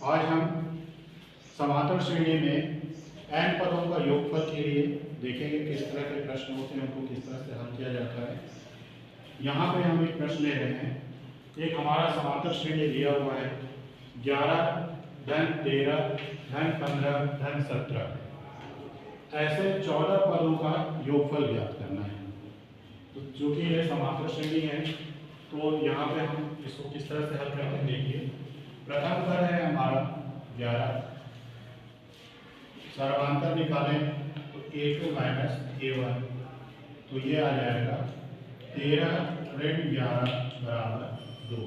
आज हम समांतर श्रेणी में n पदों का योगफल के लिए देखेंगे किस तरह के प्रश्न होते हैं, उनको किस तरह से हल किया जाता है। यहाँ पे हम एक प्रश्न ले रहे हैं। एक हमारा समांतर श्रेणी दिया हुआ है 11 धन 13 धन 15 धन 17, ऐसे 14 पदों का योगफल ज्ञात करना है। तो चूंकि ये समांतर श्रेणी है तो यहाँ पे हम इसको किस तरह से हल करते हैं देखिए। प्रथम पद है हमारा 11, सर्वांतर निकालें तो a2 माइनस a1, तो ये आ जाएगा 13 ऋण 11 बराबर 2।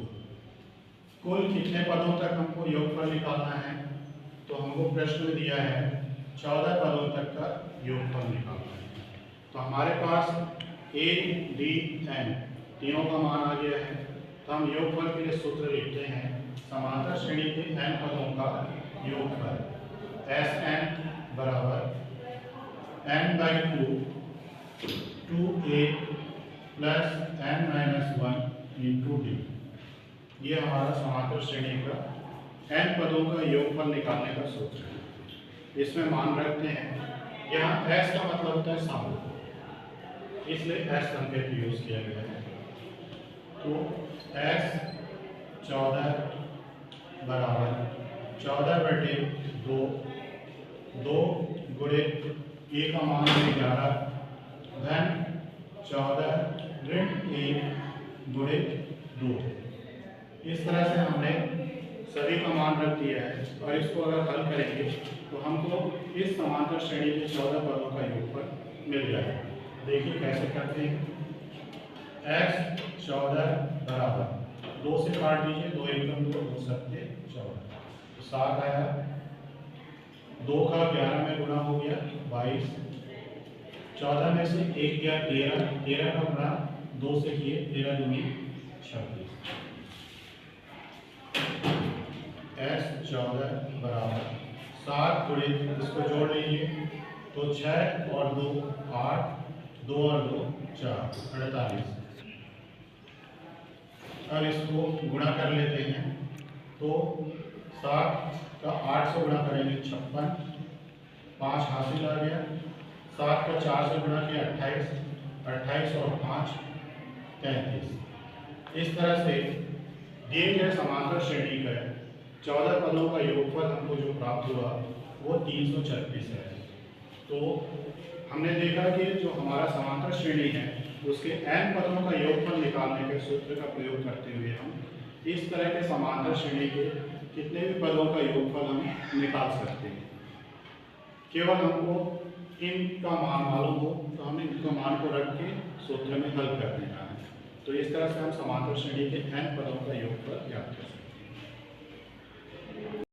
कुल कितने पदों तक हमको योगफल निकालना है, तो हमको प्रश्न में दिया है 14 पदों तक का योगफल निकालना है। तो हमारे पास a, d, n तीनों का मान आ गया है। तो हम योगफल के लिए सूत्र लिखते हैं समांतर श्रेणी के n पदों का योगफल Sn बराबर n/2 2a plus n minus 1 into D. ये हमारा समांतर श्रेणी का n पदों का योगफल निकालने का सूत्र है। इसमें मान रखते हैं, यहाँ s का मतलब होता है सम, इसलिए s संकेत यूज किया गया है। तो s 14 बराबर 14/2, 2 गुणे a का मान है 11 धन 14 ऋण 1 गुणे 2। इस तरह से हमने सभी का मान रख दिया है और इसको अगर हल करेंगे तो हमको इस समांतर श्रेणी के 14 पदों का योगफल मिल जाएगा। देखिए कैसे करते हैं। x 14 बराबर 2 से काट दीजिए, 2 एकम 2, 2 सत्ते 14, तो 7 आया। 2 का 11 में गुणा हो गया 22, 14 में से 1 गया 13, 13 का गुणा 2 से किए 13 दूनी 26। x 14 बराबर 7 गुणे, इसको जोड़ लीजिए तो 6 और 2 8, 2 और 2 4, 48। अब इसको गुणा कर लेते हैं तो 7 का 8 से गुणा करेंगे 56, 5 हासिल आ गया। 7 का 4 से गुणा किया 28, 28 और 5 33। इस तरह से दिए गए समांतर श्रेणी का 14 पदों का योगफल हमको जो प्राप्त हुआ वो 336 है। तो हमने देखा कि जो हमारा समांतर श्रेणी है उसके n पदों का योगफल निकालने के सूत्र का प्रयोग करते हुए हम इस तरह के समांतर श्रेणी के कितने भी पदों का योगफल हम निकाल सकते हैं। केवल हमको इनका मान मालूम हो तो हमें इनका मान को रख के सूत्र में हल कर देना है। तो इस तरह से हम समांतर श्रेणी के n पदों का योगफल ज्ञात कर सकते हैं।